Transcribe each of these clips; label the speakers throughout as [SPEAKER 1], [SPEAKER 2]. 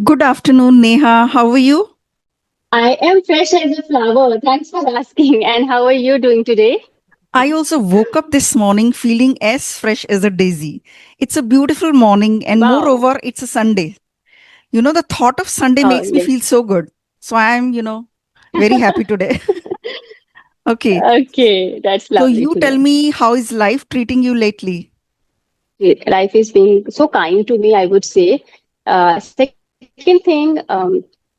[SPEAKER 1] Good afternoon, Neha. How are you?
[SPEAKER 2] I am fresh as a flower. Thanks for asking. And how are you doing today?
[SPEAKER 1] I also woke up this morning feeling as fresh as a daisy. It's a beautiful morning, and
[SPEAKER 2] Wow.
[SPEAKER 1] moreover, it's a Sunday. The thought of Sunday
[SPEAKER 2] Oh,
[SPEAKER 1] makes me
[SPEAKER 2] yes.
[SPEAKER 1] feel so good. So I'm very happy today. Okay.
[SPEAKER 2] Okay, that's
[SPEAKER 1] So,
[SPEAKER 2] lovely
[SPEAKER 1] you
[SPEAKER 2] to
[SPEAKER 1] tell
[SPEAKER 2] know.
[SPEAKER 1] me, how is life treating you lately?
[SPEAKER 2] Life is being so kind to me, I would say. Second thing,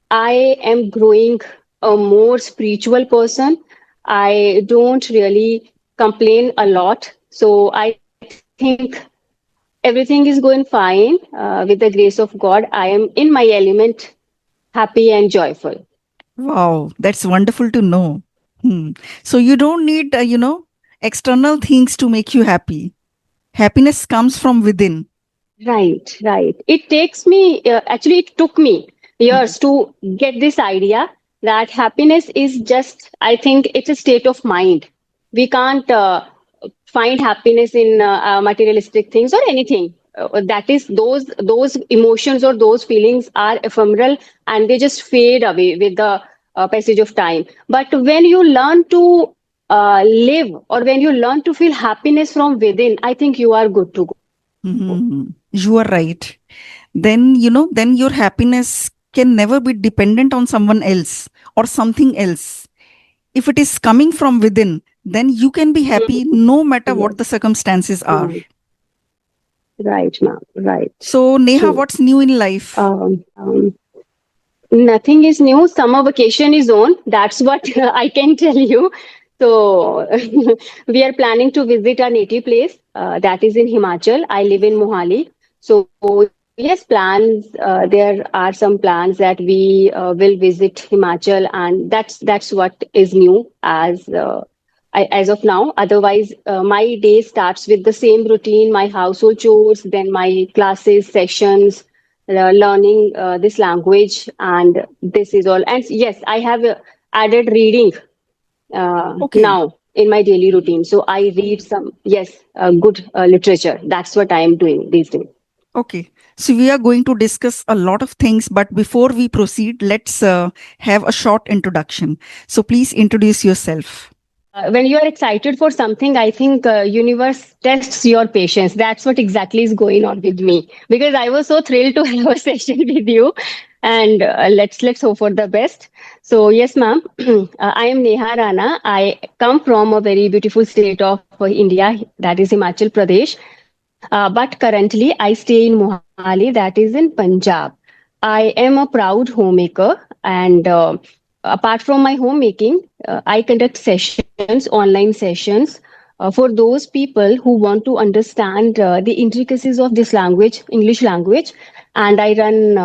[SPEAKER 2] I am growing a more spiritual person. I don't really complain a lot. So I think everything is going fine with the grace of God. I am in my element, happy and joyful.
[SPEAKER 1] Wow, that's wonderful to know. So, you don't need, external things to make you happy. Happiness comes from within.
[SPEAKER 2] Right, right. It takes me, actually, it took me years to get this idea that happiness is just, I think it's a state of mind. We can't find happiness in materialistic things or anything. That is, those emotions or those feelings are ephemeral and they just fade away with the passage of time. But when you learn to live or when you learn to feel happiness from within, I think you are good to go.
[SPEAKER 1] You are right. Then your happiness can never be dependent on someone else or something else. If it is coming from within, then you can be happy no matter what the
[SPEAKER 2] Yes.
[SPEAKER 1] circumstances are.
[SPEAKER 2] Right, right, ma'am. Right.
[SPEAKER 1] So, Neha,
[SPEAKER 2] True.
[SPEAKER 1] what's new in life?
[SPEAKER 2] Nothing is new. Summer vacation is on. That's what I can tell you. So we are planning to visit our native place. That is in Himachal. I live in Mohali. So yes, plans. There are some plans that we will visit Himachal, and that's what is new as of now. Otherwise, my day starts with the same routine: my household chores, then my classes, sessions, learning this language, and this is all. And yes, I have added reading
[SPEAKER 1] Okay,
[SPEAKER 2] now in my daily routine. So I read some, yes, good literature. That's what I am doing these days.
[SPEAKER 1] okay. So, we are going to discuss a lot of things, but before we proceed, let's have a short introduction. So, please introduce yourself.
[SPEAKER 2] When you are excited for something, I think universe tests your patience. That's what exactly is going on with me, because I was so thrilled to have a session with you, and let's hope for the best. So yes, ma'am. I am Neha Rana. I come from a very beautiful state of India, that is Himachal Pradesh. But currently I stay in Mohali, that is in Punjab. I am a proud homemaker, and apart from my homemaking, I conduct sessions, online sessions, for those people who want to understand the intricacies of this language, English language. And I run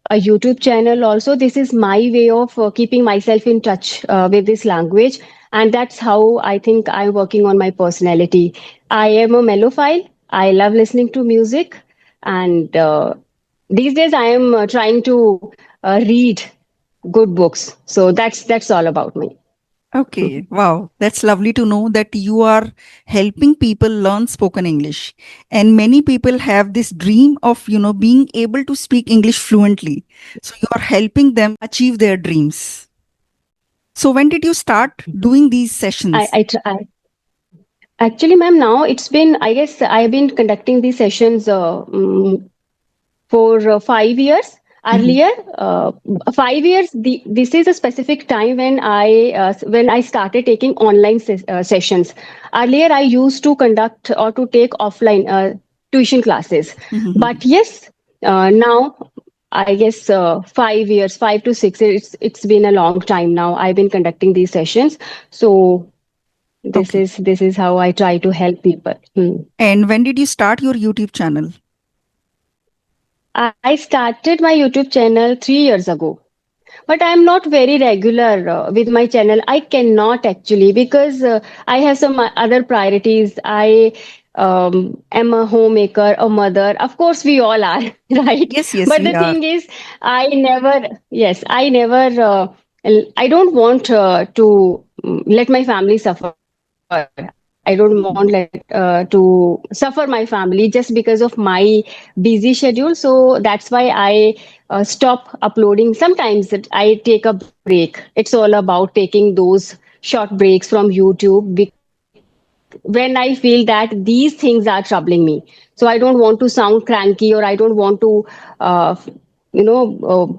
[SPEAKER 2] a YouTube channel also. This is my way of keeping myself in touch with this language. And that's how I think I'm working on my personality. I am a mellophile. I love listening to music. And these days I am trying to read good books. So that's all about me.
[SPEAKER 1] Okay, wow, that's lovely to know that you are helping people learn spoken English. And many people have this dream of, being able to speak English fluently. So you are helping them achieve their dreams. So when did you start doing these sessions?
[SPEAKER 2] I actually, ma'am, now it's been, I guess I've been conducting these sessions for 5 years.
[SPEAKER 1] Mhm.
[SPEAKER 2] Earlier, 5 years. This is a specific time when I started taking online sessions. Earlier, I used to conduct or to take offline tuition classes, but
[SPEAKER 1] Mhm.
[SPEAKER 2] yes, now I guess 5 years, 5 to 6 years. It's been a long time now. I've been conducting these sessions, so
[SPEAKER 1] Okay.
[SPEAKER 2] this is how I try to help people.
[SPEAKER 1] And when did you start your YouTube channel?
[SPEAKER 2] I started my YouTube channel 3 years ago. But I'm not very regular with my channel. I cannot actually, because I have some other priorities. I am a homemaker, a mother. Of course, we all are, right?
[SPEAKER 1] Yes, yes,
[SPEAKER 2] But
[SPEAKER 1] we
[SPEAKER 2] the
[SPEAKER 1] are.
[SPEAKER 2] thing is, yes, I never, I don't want to let my family suffer. I don't want to suffer my family just because of my busy schedule. So that's why I stop uploading. Sometimes I take a break. It's all about taking those short breaks from YouTube when I feel that these things are troubling me. So I don't want to sound cranky, or I don't want to, uh,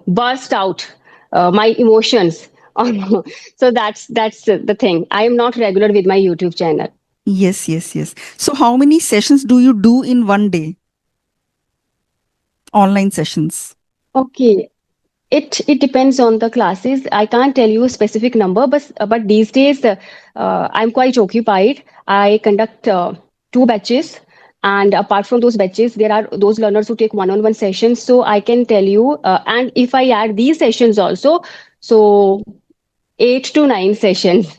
[SPEAKER 2] burst out my emotions. So that's the thing. I am not regular with my YouTube channel.
[SPEAKER 1] Yes, yes, yes. So how many sessions do you do in one day? Online sessions.
[SPEAKER 2] Okay, it depends on the classes. I can't tell you a specific number, but these days I'm quite occupied. I conduct two batches, and apart from those batches, there are those learners who take one-on-one sessions. So I can tell you, and if I add these sessions also, so 8 to 9 sessions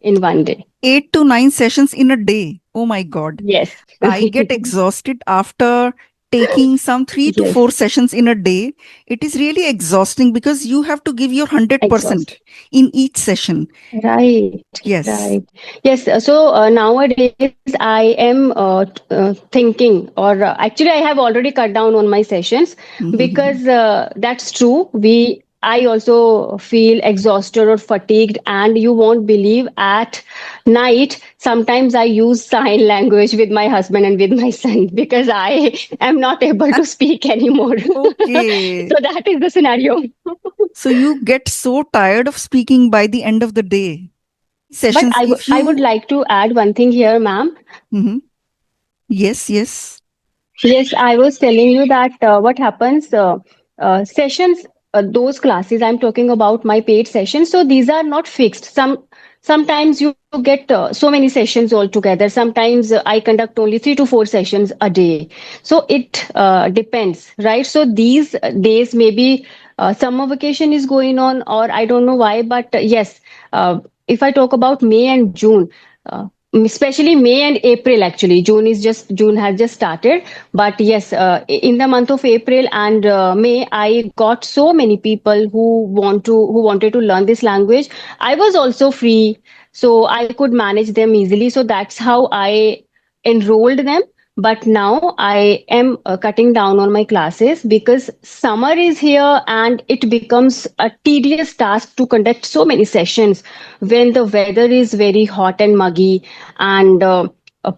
[SPEAKER 2] in one day.
[SPEAKER 1] 8 to 9 sessions in a day. Oh my God.
[SPEAKER 2] Yes.
[SPEAKER 1] I get exhausted after taking some three to
[SPEAKER 2] Yes.
[SPEAKER 1] four sessions in a day. It is really exhausting because you have to give your
[SPEAKER 2] Exhausting.
[SPEAKER 1] 100% in each session.
[SPEAKER 2] Right,
[SPEAKER 1] Yes.
[SPEAKER 2] right. Yes, so nowadays I am thinking, or actually, I have already cut down on my sessions because
[SPEAKER 1] Mhm.
[SPEAKER 2] that's true. I also feel exhausted or fatigued, and you won't believe at night, sometimes I use sign language with my husband and with my son because I am not able to speak anymore.
[SPEAKER 1] Okay.
[SPEAKER 2] So that is the scenario.
[SPEAKER 1] So you get so tired of speaking by the end of the day.
[SPEAKER 2] But
[SPEAKER 1] Sessions, if
[SPEAKER 2] I would
[SPEAKER 1] you.
[SPEAKER 2] like to add one thing here, ma'am.
[SPEAKER 1] Mhm. Yes, yes.
[SPEAKER 2] Yes, I was telling you that what happens, sessions, those classes I'm talking about, my paid sessions. So these are not fixed. Sometimes you get so many sessions all together. Sometimes I conduct only 3 to 4 sessions a day. So it depends, right? So these days maybe summer vacation is going on, or I don't know why, but yes, if I talk about May and June. Especially May and April, actually June has just started, but yes, in the month of April and May, I got so many people who wanted to learn this language. I was also free, so I could manage them easily. So that's how I enrolled them. But now I am cutting down on my classes because summer is here and it becomes a tedious task to conduct so many sessions when the weather is very hot and muggy, and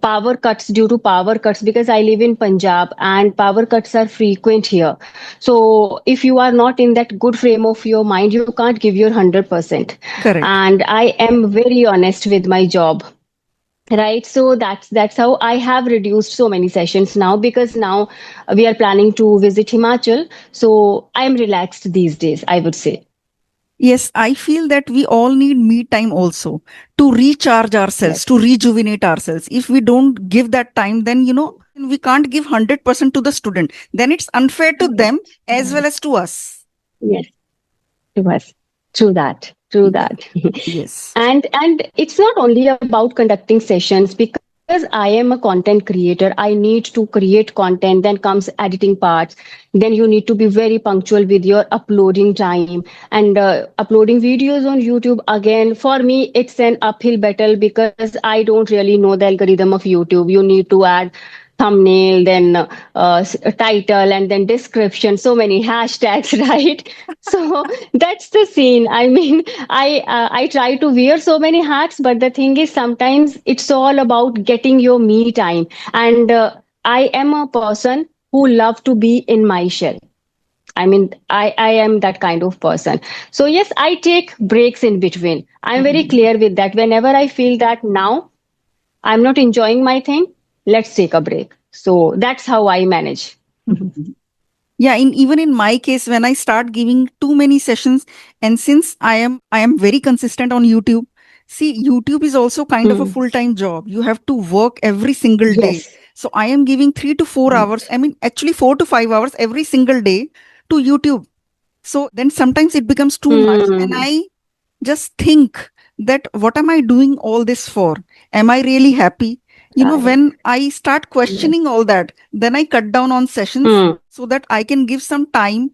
[SPEAKER 2] power cuts due to power cuts, because I live in Punjab and power cuts are frequent here. So if you are not in that good frame of your mind, you can't give your 100%.
[SPEAKER 1] Correct.
[SPEAKER 2] And I am very honest with my job. Right, so that's how I have reduced so many sessions now, because now we are planning to visit Himachal. So I am relaxed these days, I would say.
[SPEAKER 1] Yes, I feel that we all need me time also to recharge ourselves,
[SPEAKER 2] Yes,
[SPEAKER 1] to rejuvenate ourselves. If we don't give that time, then, we can't give 100% to the student. Then it's unfair to
[SPEAKER 2] right,
[SPEAKER 1] them as well
[SPEAKER 2] right.
[SPEAKER 1] as to us.
[SPEAKER 2] Yes, it was. True that. True
[SPEAKER 1] Yeah.
[SPEAKER 2] that.
[SPEAKER 1] Yes.
[SPEAKER 2] And it's not only about conducting sessions, because I am a content creator. I need to create content, then comes editing parts, then you need to be very punctual with your uploading time, and uploading videos on YouTube. Again, for me it's an uphill battle because I don't really know the algorithm of YouTube. You need to add thumbnail, then title, and then description, so many hashtags, right? So that's the scene. I mean, I try to wear so many hats, but the thing is, sometimes it's all about getting your me time. And I am a person who love to be in my shell. I mean, I am that kind of person. So yes, I take breaks in between. I'm very
[SPEAKER 1] Mhm.
[SPEAKER 2] clear with that. Whenever I feel that now I'm not enjoying my thing, let's take a break. So that's how I manage.
[SPEAKER 1] Yeah, in even in my case, when I start giving too many sessions, and since I am very consistent on YouTube. See, YouTube is also kind of a
[SPEAKER 2] Hmm.
[SPEAKER 1] full-time job. You have to work every single day.
[SPEAKER 2] Yes.
[SPEAKER 1] So I am giving 3 to 4 hours,
[SPEAKER 2] Right.
[SPEAKER 1] I mean actually 4 to 5 hours every single day to YouTube. So then sometimes it becomes too much, and
[SPEAKER 2] Hmm.
[SPEAKER 1] I just think that what am I doing all this for? Am I really happy?
[SPEAKER 2] Right.
[SPEAKER 1] When I start
[SPEAKER 2] Yes.
[SPEAKER 1] questioning all that, then I cut down on sessions
[SPEAKER 2] Hmm.
[SPEAKER 1] so that I can give some time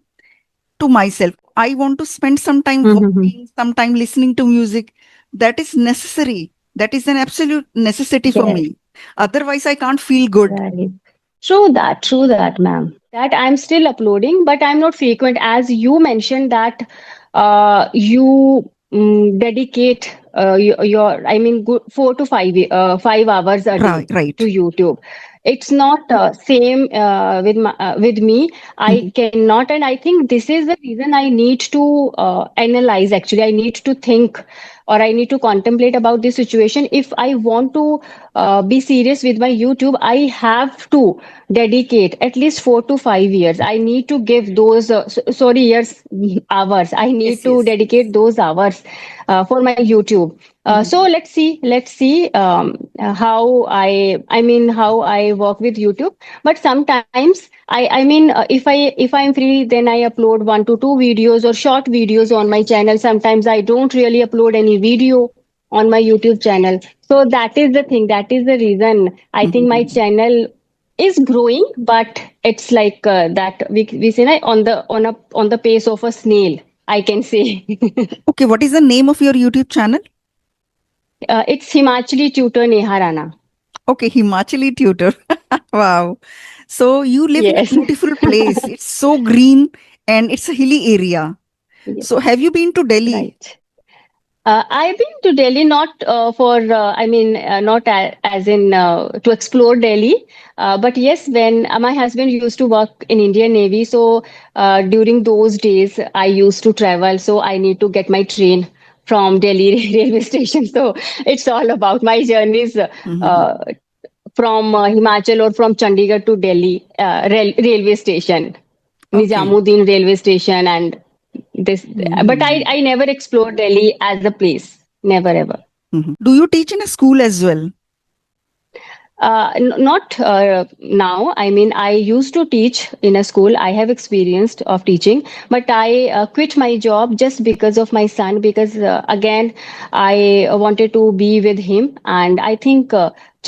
[SPEAKER 1] to myself. I want to spend some time
[SPEAKER 2] Hmm.
[SPEAKER 1] walking, some time listening to music. That is necessary That is an absolute necessity for
[SPEAKER 2] Yes.
[SPEAKER 1] me. Otherwise, I can't feel good.
[SPEAKER 2] Right. True that, ma'am. That I'm still uploading, but I'm not frequent. As you mentioned that you dedicate I mean, 5 hours a day
[SPEAKER 1] Right,
[SPEAKER 2] to
[SPEAKER 1] right.
[SPEAKER 2] YouTube. It's not same with me. I
[SPEAKER 1] Mhm.
[SPEAKER 2] cannot, and I think this is the reason I need to analyze. Actually, I need to think, or I need to contemplate about this situation. If I want to be serious with my YouTube, I have to dedicate at least 4 to 5 years. I need to give those, sorry, years, hours. I need
[SPEAKER 1] Yes,
[SPEAKER 2] to
[SPEAKER 1] yes,
[SPEAKER 2] dedicate
[SPEAKER 1] yes.
[SPEAKER 2] those hours for my YouTube. So
[SPEAKER 1] Mhm.
[SPEAKER 2] let's see how I work with YouTube. But sometimes if I'm free, then I upload 1 to 2 videos or short videos on my channel. Sometimes I don't really upload any video on my YouTube channel. So that is the thing. That is the reason I think my
[SPEAKER 1] Mhm.
[SPEAKER 2] channel is growing, but it's like that we say na, on the pace of a snail, I can say.
[SPEAKER 1] Okay, what is the name of your YouTube channel?
[SPEAKER 2] It's Himachali tutor Neha Rana.
[SPEAKER 1] Okay, Himachali tutor. Wow. So you live in a
[SPEAKER 2] Yes.
[SPEAKER 1] beautiful place. It's so green and it's a hilly area.
[SPEAKER 2] Yes.
[SPEAKER 1] So have you been to Delhi?
[SPEAKER 2] Right. I've been to Delhi, not not as in to explore Delhi, but yes, when my husband used to work in Indian Navy, so during those days I used to travel, so I need to get my train from Delhi railway station. So it's all about my journeys
[SPEAKER 1] Mhm.
[SPEAKER 2] from Himachal or from Chandigarh to Delhi railway station,
[SPEAKER 1] Okay.
[SPEAKER 2] Nizamuddin railway station, and this. But
[SPEAKER 1] Mhm.
[SPEAKER 2] I never explored Delhi as a place. Never ever.
[SPEAKER 1] Mhm. Do you teach in a school as well?
[SPEAKER 2] Not now. I mean, I used to teach in a school. I have experienced of teaching, but I quit my job just because of my son. Because again, I wanted to be with him, and I think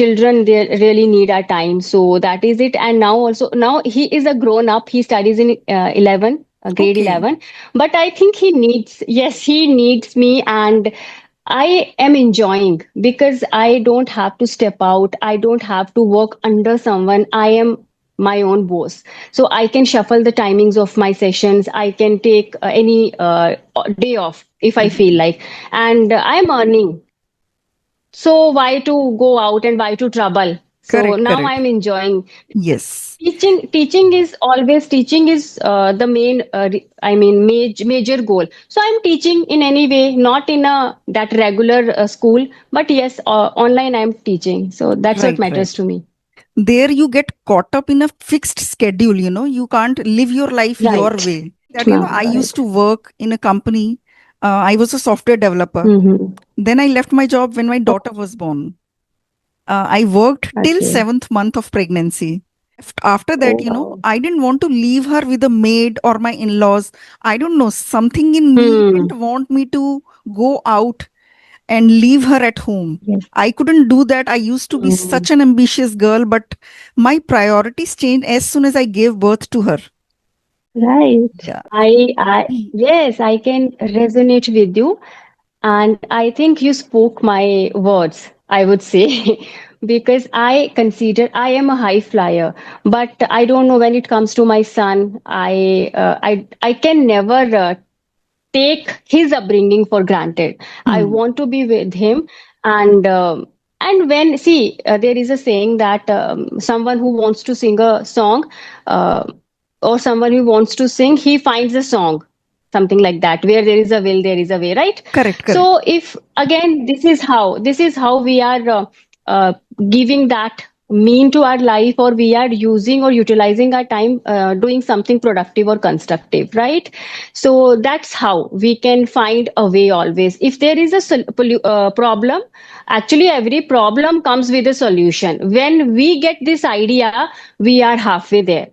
[SPEAKER 2] children they really need our time. So that is it. And now he is a grown up. He studies in 11. Grade
[SPEAKER 1] Okay.
[SPEAKER 2] 11, but I think he needs me, and I am enjoying because I don't have to step out. I don't have to work under someone. I am my own boss. So I can shuffle the timings of my sessions. I can take any day off if I feel
[SPEAKER 1] Mhm.
[SPEAKER 2] like. And I'm earning. So why to go out and why to trouble? So
[SPEAKER 1] Correct,
[SPEAKER 2] now
[SPEAKER 1] correct.
[SPEAKER 2] I'm enjoying.
[SPEAKER 1] Yes.
[SPEAKER 2] Teaching is the main major goal. So I'm teaching in any way, not in a that regular school, but yes, online I'm teaching. So that's what
[SPEAKER 1] Right,
[SPEAKER 2] matters
[SPEAKER 1] right.
[SPEAKER 2] to me.
[SPEAKER 1] There you get caught up in a fixed schedule, you can't live your life your
[SPEAKER 2] Right.
[SPEAKER 1] way. That, I
[SPEAKER 2] Ma'am,
[SPEAKER 1] used
[SPEAKER 2] right.
[SPEAKER 1] to work in a company. I was a software developer.
[SPEAKER 2] Mm-hmm.
[SPEAKER 1] Then I left my job when my daughter was born. I worked till
[SPEAKER 2] Okay.
[SPEAKER 1] 7th month of pregnancy. After
[SPEAKER 2] Oh
[SPEAKER 1] that,
[SPEAKER 2] wow.
[SPEAKER 1] I didn't want to leave her with a maid or my in-laws. I don't know, something in me
[SPEAKER 2] Hmm.
[SPEAKER 1] didn't want me to go out and leave her at home.
[SPEAKER 2] Yes.
[SPEAKER 1] I couldn't do that. I used to be
[SPEAKER 2] Hmm.
[SPEAKER 1] such an ambitious girl, but my priorities changed as soon as I gave birth to her.
[SPEAKER 2] Right.
[SPEAKER 1] Yeah.
[SPEAKER 2] I yes, I can resonate with you. And I think you spoke my words, I would say, because I consider I am a high flyer, but I don't know when it comes to my son, I can never take his upbringing for granted. I
[SPEAKER 1] Hmm.
[SPEAKER 2] want to be with him, and when see there is a saying that someone who wants to sing a song, uh, or someone who wants to sing, he finds a song, something like that. Where there is a will, there is a way, right?
[SPEAKER 1] Correct, correct.
[SPEAKER 2] So if again this is how we are uh, giving that mean to our life, or we are using or utilizing our time doing something productive or constructive, right? So that's how we can find a way always. If there is a problem, actually every problem comes with a solution. When we get this idea, we are halfway there.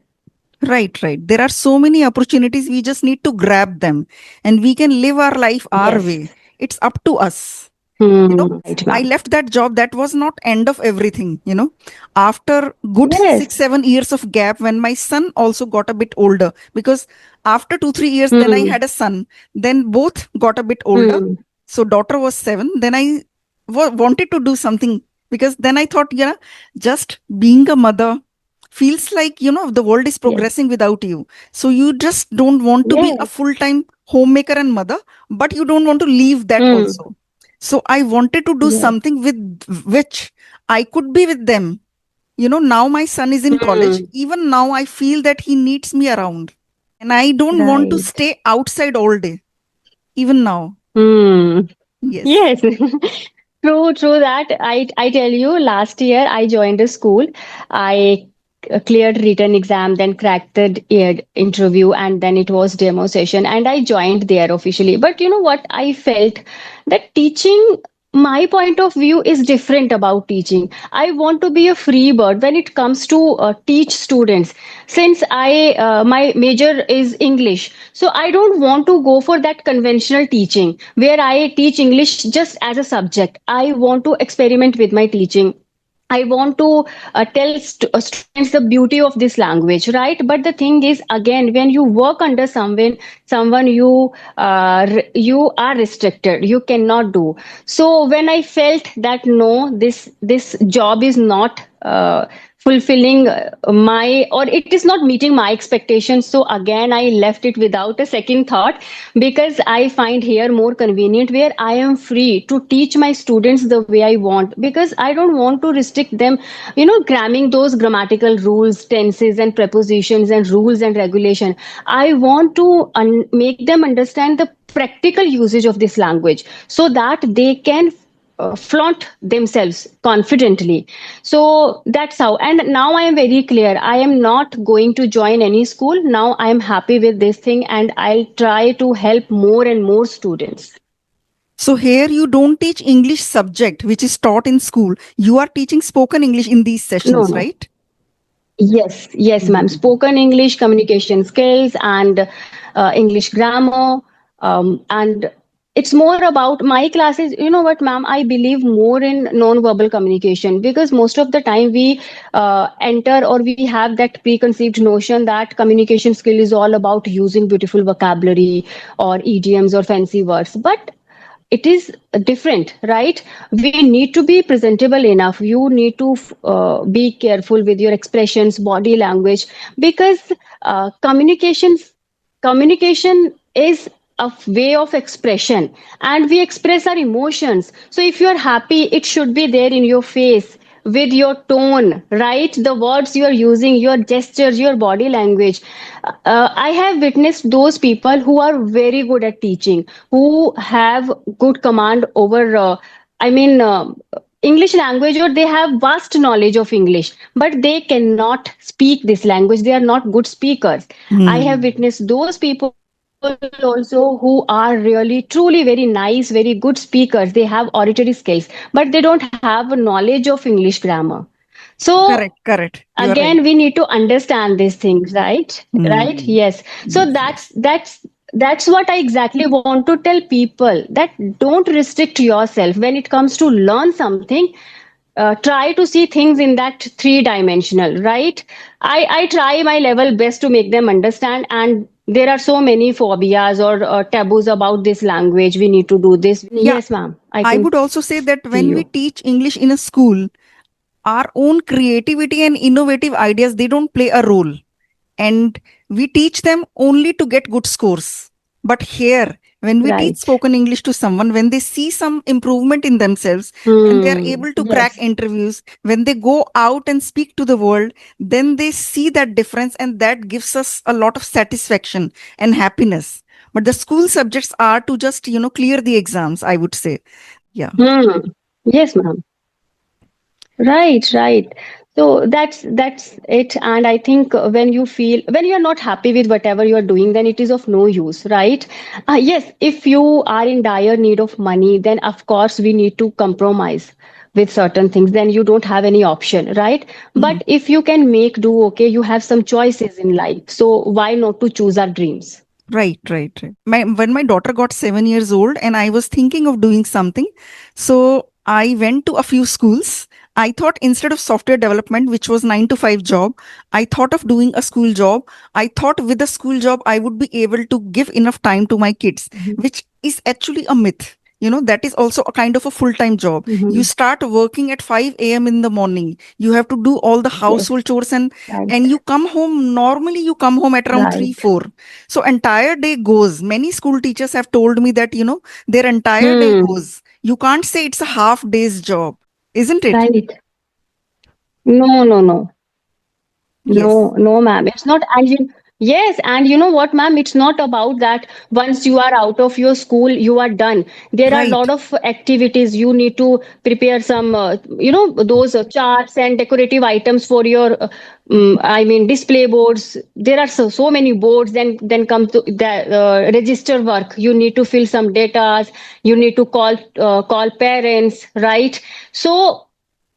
[SPEAKER 1] Right, right. There are so many opportunities. We just need to grab them and we can live our life our
[SPEAKER 2] Yes.
[SPEAKER 1] way. It's up to us. You know,
[SPEAKER 2] Right,
[SPEAKER 1] I
[SPEAKER 2] ma'am.
[SPEAKER 1] left that job. That was not end of everything. After good
[SPEAKER 2] Yes.
[SPEAKER 1] 6, 7 years of gap, when my son also got a bit older, because after 2, 3 years, then I
[SPEAKER 2] Hmm.
[SPEAKER 1] had a son. Then both got a bit older.
[SPEAKER 2] Hmm.
[SPEAKER 1] So daughter was 7. Then I wanted to do something, because then I thought, yeah, just being a mother feels like, the world is
[SPEAKER 2] Yes.
[SPEAKER 1] progressing without you. So you just don't want to be a
[SPEAKER 2] Yes.
[SPEAKER 1] full time homemaker and mother, but you don't want to leave that
[SPEAKER 2] Hmm.
[SPEAKER 1] also. So I wanted to do
[SPEAKER 2] Yes.
[SPEAKER 1] something with which I could be with them. Now my son is in college.
[SPEAKER 2] Hmm.
[SPEAKER 1] Even now, I feel that he needs me around. And I don't want to
[SPEAKER 2] Right.
[SPEAKER 1] stay outside all day, even now.
[SPEAKER 2] Hmm.
[SPEAKER 1] Yes.
[SPEAKER 2] Yes. True, true that. I tell you, last year I joined a school. I cleared written exam, then cracked the interview, and then it was demo session, and I joined there officially. But you know what? I felt that teaching, my point of view is different about teaching. I want to be a free bird when it comes to teach students. Since my major is English, so I don't want to go for that conventional teaching where I teach English just as a subject. I want to experiment with my teaching. I want to tell students the beauty of this language, right? But the thing is, again, when you work under someone you are restricted. You cannot do. So when I felt that no, this job is not fulfilling my, or it is not meeting my expectations, so again I left it without a second thought, because I find here more convenient where I am free to teach my students the way I want, because I don't want to restrict them, cramming those grammatical rules, tenses and prepositions and rules and regulation. I want to make them understand the practical usage of this language so that they can flaunt themselves confidently. So that's how. And now I am very clear. I am not going to join any school. Now I am happy with this thing and I'll try to help more and more students.
[SPEAKER 1] So here you don't teach English subject which is taught in school. You are teaching spoken English in these
[SPEAKER 2] No,
[SPEAKER 1] sessions,
[SPEAKER 2] no.
[SPEAKER 1] right?
[SPEAKER 2] Yes, yes, ma'am.
[SPEAKER 1] Mhm.
[SPEAKER 2] Spoken English, communication skills, and English grammar. And it's more about my classes. You know what, ma'am? I believe more in non-verbal communication because most of the time we enter or we have that preconceived notion that communication skill is all about using beautiful vocabulary or idioms or fancy words. But it is different, right? We need to be presentable enough. You need to be careful with your expressions, body language, because communication is a way of expression, and we express our emotions. So if you are happy, it should be there in your face, with your tone, right? The words you are using, your gestures, your body language. I have witnessed those people who are very good at teaching, who have good command over, I mean, English language, or they have vast knowledge of English, but they cannot speak this language. They are not good speakers. I have
[SPEAKER 1] Hmm.
[SPEAKER 2] witnessed those people also who are really, truly very nice, very good speakers. They have oratory skills, but they don't have a knowledge of English grammar. So
[SPEAKER 1] Correct, correct. You are
[SPEAKER 2] again,
[SPEAKER 1] right.
[SPEAKER 2] we need to understand these things, right,
[SPEAKER 1] Hmm.
[SPEAKER 2] yes. So
[SPEAKER 1] Yes, yes.
[SPEAKER 2] that's what I exactly want to tell people, that don't restrict yourself when it comes to learn something. Try to see things in that three dimensional, right? I try my level best to make them understand, and there are so many phobias or taboos about this language. We need to do this.
[SPEAKER 1] Yeah,
[SPEAKER 2] Yes, ma'am, I
[SPEAKER 1] I
[SPEAKER 2] can
[SPEAKER 1] would also say that
[SPEAKER 2] see
[SPEAKER 1] when we
[SPEAKER 2] you.
[SPEAKER 1] teach English in a school, our own creativity and innovative ideas, they don't play a role, and we teach them only to get good scores. But here, when we teach
[SPEAKER 2] Right.
[SPEAKER 1] spoken English to someone, when they see some improvement in themselves, when they are able to crack
[SPEAKER 2] Yes.
[SPEAKER 1] interviews, when they go out and speak to the world, then they see that difference, and that gives us a lot of satisfaction and happiness. But the school subjects are to just, clear the exams, I would say. Yeah.
[SPEAKER 2] Yes, ma'am. Right, right. So that's it. And I think when you're not happy with whatever you're doing, then it is of no use, right? Yes, if you are in dire need of money, then of course we need to compromise with certain things. Then you don't have any option, right?
[SPEAKER 1] Mhm.
[SPEAKER 2] But if you can make do, okay, you have some choices in life. So why not to choose our dreams?
[SPEAKER 1] Right, right, right. When my daughter got 7 years old and I was thinking of doing something, so I went to a few schools. I thought instead of software development, which was 9 to 5 job, I thought of doing a school job. I thought with a school job, I would be able to give enough time to my kids,
[SPEAKER 2] Mhm.
[SPEAKER 1] which is actually a myth. That is also a kind of a full time job. You
[SPEAKER 2] Mhm.
[SPEAKER 1] start working at 5 a.m. in the morning. You have to do all the household
[SPEAKER 2] Yes.
[SPEAKER 1] chores, and you
[SPEAKER 2] Right.
[SPEAKER 1] come home, normally you come home at around 3
[SPEAKER 2] Right.
[SPEAKER 1] 4. So entire day goes. Many school teachers have told me that their entire day
[SPEAKER 2] Hmm.
[SPEAKER 1] goes. You can't say it's a half day's job, isn't it?
[SPEAKER 2] Right. No, no, no.
[SPEAKER 1] Yes.
[SPEAKER 2] No, no, ma'am. It's not. And yes, and you know what, ma'am? It's not about that. Once you are out of your school, you are done. There are a
[SPEAKER 1] Right.
[SPEAKER 2] lot of activities. You need to prepare some, those charts and decorative items for your, I mean, display boards. There are so many boards. Then come to the register work. You need to fill some data. You need to call parents, right? So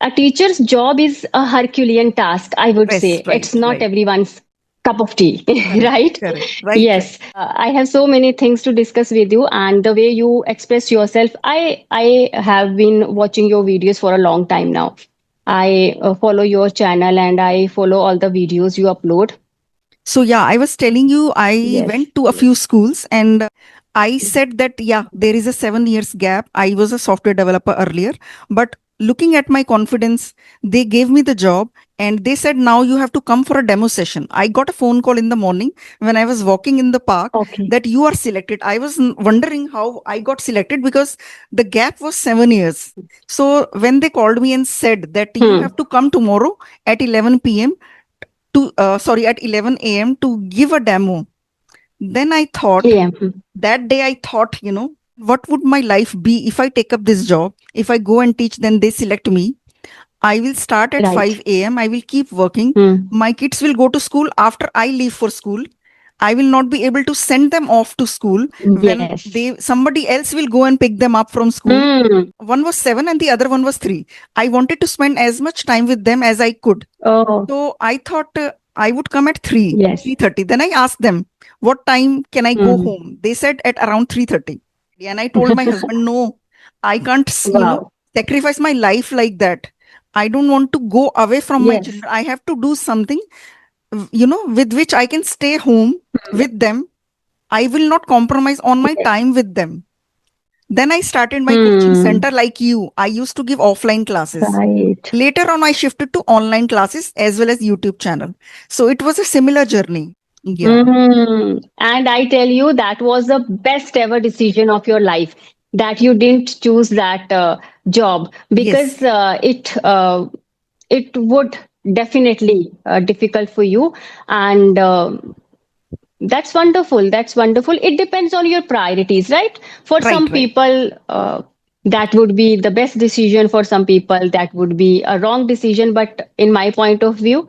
[SPEAKER 2] a teacher's job is a Herculean task, I would
[SPEAKER 1] Yes.
[SPEAKER 2] say.
[SPEAKER 1] Right.
[SPEAKER 2] It's not
[SPEAKER 1] Right.
[SPEAKER 2] everyone's cup of tea,
[SPEAKER 1] Correct.
[SPEAKER 2] right?
[SPEAKER 1] Correct. Right. Right.
[SPEAKER 2] Yes. I have so many things to discuss with you, and the way you express yourself, I have been watching your videos for a long time now. I follow your channel and I follow all the videos you upload.
[SPEAKER 1] So yeah, I was telling you I
[SPEAKER 2] Yes.
[SPEAKER 1] went to a few schools, and I said that yeah, there is a 7 years gap. I was a software developer earlier, but looking at my confidence, they gave me the job, and they said now you have to come for a demo session. I got a phone call in the morning when I was walking in the park
[SPEAKER 2] Okay.
[SPEAKER 1] that you are selected. I was wondering how I got selected because the gap was 7 years. So when they called me and said that you
[SPEAKER 2] Hmm.
[SPEAKER 1] have to come tomorrow at 11 p.m. to sorry at 11 a.m. to give a demo, then I thought,
[SPEAKER 2] AM.
[SPEAKER 1] that day I thought, what would my life be if I take up this job? If I go and teach, then they select me. I will start at
[SPEAKER 2] Right.
[SPEAKER 1] 5 a.m. I will keep working.
[SPEAKER 2] Hmm.
[SPEAKER 1] My kids will go to school after I leave for school. I will not be able to send them off to school when
[SPEAKER 2] Yes.
[SPEAKER 1] they somebody else will go and pick them up from school.
[SPEAKER 2] Hmm.
[SPEAKER 1] One was 7 and the other one was 3. I wanted to spend as much time with them as I could.
[SPEAKER 2] Oh,
[SPEAKER 1] So I thought I would come at 3,
[SPEAKER 2] yes.
[SPEAKER 1] 3:30. Then I asked them, what time can I go
[SPEAKER 2] Hmm.
[SPEAKER 1] home? They said at around 3:30. And I told my husband, no, I can't,
[SPEAKER 2] Wow.
[SPEAKER 1] sacrifice my life like that. I don't want to go away from my
[SPEAKER 2] Yes.
[SPEAKER 1] children. I have to do something, with which I can stay home with them. I will not compromise on my
[SPEAKER 2] Yes.
[SPEAKER 1] time with them. Then I started my coaching
[SPEAKER 2] Hmm.
[SPEAKER 1] center like you. I used to give offline classes.
[SPEAKER 2] Right.
[SPEAKER 1] Later on, I shifted to online classes as well as YouTube channel. So it was a similar journey. Yeah.
[SPEAKER 2] Hmm. And I tell you, that was the best ever decision of your life that you didn't choose that job because
[SPEAKER 1] Yes.
[SPEAKER 2] it would definitely difficult for you and that's wonderful. That's wonderful. It depends on your priorities, right? For
[SPEAKER 1] Right.
[SPEAKER 2] some
[SPEAKER 1] Right.
[SPEAKER 2] people, that would be the best decision. For some people, that would be a wrong decision. But in my point of view,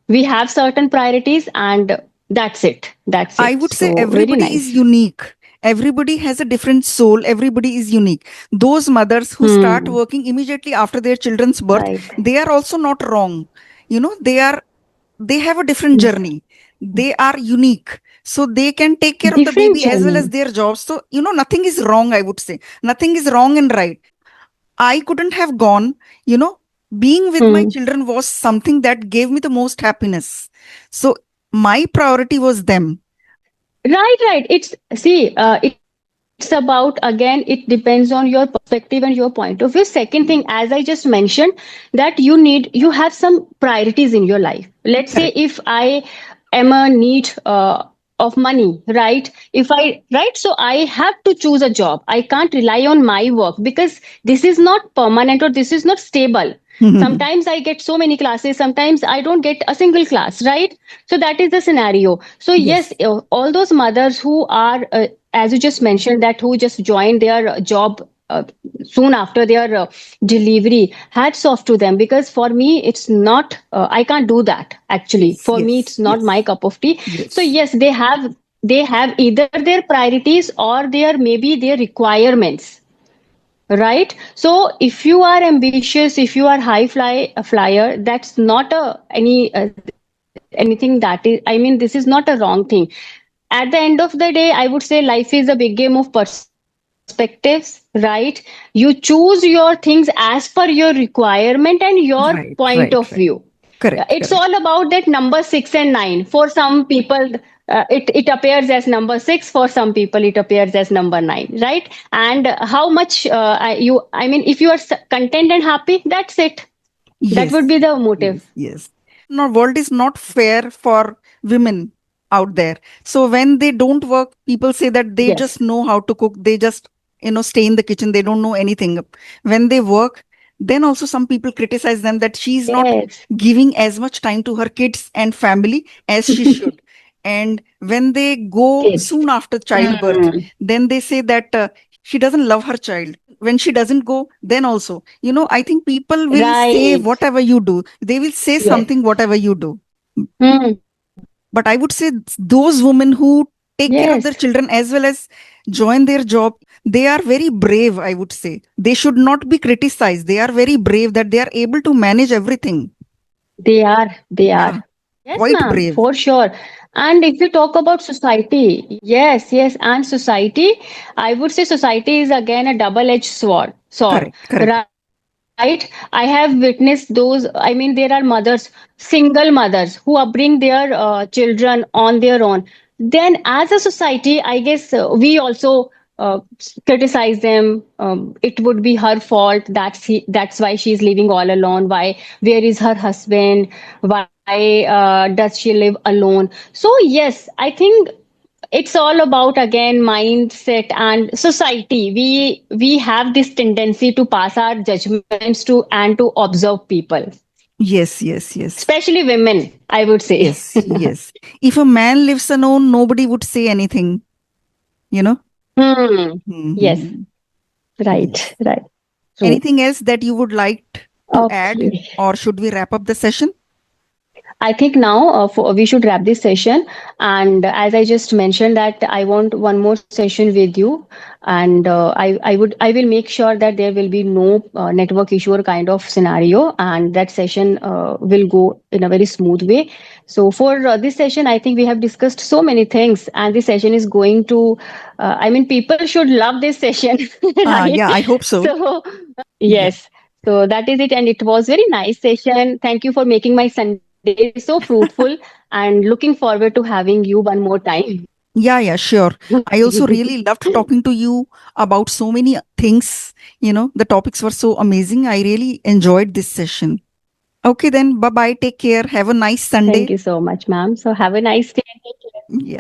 [SPEAKER 2] we have certain priorities, and that's it. That's
[SPEAKER 1] I
[SPEAKER 2] it.
[SPEAKER 1] would say
[SPEAKER 2] So, very
[SPEAKER 1] everybody is
[SPEAKER 2] nice.
[SPEAKER 1] unique. Everybody has a different soul. Everybody is unique. Those mothers who start
[SPEAKER 2] Hmm.
[SPEAKER 1] working immediately after their children's birth,
[SPEAKER 2] Right.
[SPEAKER 1] they are also not wrong. They have a different
[SPEAKER 2] Yes.
[SPEAKER 1] journey. They are unique. So they can take care of the
[SPEAKER 2] Different
[SPEAKER 1] baby as well as
[SPEAKER 2] journey.
[SPEAKER 1] their jobs. So, nothing is wrong, I would say. Nothing is wrong and right. I couldn't have gone, you know, being with my
[SPEAKER 2] Hmm.
[SPEAKER 1] children was something that gave me the most happiness. So my priority was them.
[SPEAKER 2] Right, right. It's about, again, it depends on your perspective and your point of view. Second thing, as I just mentioned, that you have some priorities in your life. Let's say
[SPEAKER 1] Correct.
[SPEAKER 2] if I am a need of money, right? If I, right? So I have to choose a job. I can't rely on my work because this is not permanent or this is not stable. Sometimes I get so many classes, sometimes I don't get a single class, right? So that is the scenario. So yes,
[SPEAKER 1] Yes.
[SPEAKER 2] all those mothers who are as you just mentioned, that who just joined their job soon after their delivery, hats off to them, because for me it's not, I can't do that. Actually,
[SPEAKER 1] Yes.
[SPEAKER 2] for me it's
[SPEAKER 1] Yes.
[SPEAKER 2] not my
[SPEAKER 1] Yes.
[SPEAKER 2] cup of tea. So
[SPEAKER 1] Yes.
[SPEAKER 2] yes, they have either their priorities or their maybe their requirements, right? So if you are ambitious, if you are a flyer, that's not a anything that is, I mean, this is not a wrong thing. At the end of the day, I would say life is a big game of perspectives, right? You choose your things as per your requirement and your point of view.
[SPEAKER 1] Right.
[SPEAKER 2] It's
[SPEAKER 1] Right.
[SPEAKER 2] all
[SPEAKER 1] Right.
[SPEAKER 2] about that number
[SPEAKER 1] Correct.
[SPEAKER 2] 6
[SPEAKER 1] Correct.
[SPEAKER 2] and 9. For some people, it appears as number 6. For some people it appears as number 9, right? And how much I mean, if you are content and happy, that's it. That would
[SPEAKER 1] Yes,
[SPEAKER 2] be the
[SPEAKER 1] yes,
[SPEAKER 2] motive.
[SPEAKER 1] yes. No, world is not fair for women out there. So when they don't work, people say that they
[SPEAKER 2] Yes,
[SPEAKER 1] just know how to cook. They just, stay in the kitchen. They don't know anything. When they work, then also some people criticize them that she is not
[SPEAKER 2] yes.
[SPEAKER 1] giving as much time to her kids and family as she should. And when they go
[SPEAKER 2] Kids.
[SPEAKER 1] soon after childbirth,
[SPEAKER 2] Mm,
[SPEAKER 1] then they say that she doesn't love her child. When she doesn't go, then also, I think people will say
[SPEAKER 2] right.
[SPEAKER 1] whatever you do, they will say
[SPEAKER 2] Yes.
[SPEAKER 1] something whatever you do.
[SPEAKER 2] Hmm.
[SPEAKER 1] But I would say those women who take care of
[SPEAKER 2] Yes,
[SPEAKER 1] their children as well as join their job, they are very brave. I would say they should not be criticized. They are very brave that they are able to manage everything.
[SPEAKER 2] they are. They are.
[SPEAKER 1] Yeah,
[SPEAKER 2] Yes,
[SPEAKER 1] quite
[SPEAKER 2] ma'am,
[SPEAKER 1] brave.
[SPEAKER 2] for sure. And if you talk about society, yes, yes, and society, I would say society is again a double-edged sword.
[SPEAKER 1] Correct, correct.
[SPEAKER 2] Right? I have witnessed those. I mean, there are mothers, single mothers, who upbring their children on their own. Then, as a society, I guess we also criticize them. It would be her fault. That's why she's living all alone. Why? Where is her husband? Why does she live alone? So yes, I think it's all about again mindset and society. We have this tendency to pass our judgments to and to observe people,
[SPEAKER 1] Yes, yes, yes.
[SPEAKER 2] especially women, I would say.
[SPEAKER 1] Yes, yes. If a man lives alone, nobody would say anything, you know?
[SPEAKER 2] Hmm. Yes.
[SPEAKER 1] Hmm. Yes.
[SPEAKER 2] Right. Right. True.
[SPEAKER 1] Anything else that you would like to add,
[SPEAKER 2] Okay.
[SPEAKER 1] or should we wrap up the session?
[SPEAKER 2] I think now we should wrap this session. And as I just mentioned, that I want one more session with you, and I will make sure that there will be no network issue or kind of scenario, and that session will go in a very smooth way. So for this session, I think we have discussed so many things, and this session is going to. I mean, people should love this session, right?
[SPEAKER 1] Yeah, I hope so.
[SPEAKER 2] So
[SPEAKER 1] Yeah.
[SPEAKER 2] yes. So that is it. And it was very nice session. Thank you for making my Sunday so fruitful, and looking forward to having you one more time.
[SPEAKER 1] Yeah, yeah, sure. I also really loved talking to you about so many things. The topics were so amazing. I really enjoyed this session. Okay, then. Bye bye. Take care. Have a nice
[SPEAKER 2] Thank
[SPEAKER 1] Sunday.
[SPEAKER 2] you so much, ma'am. So have a nice day.
[SPEAKER 1] Yeah.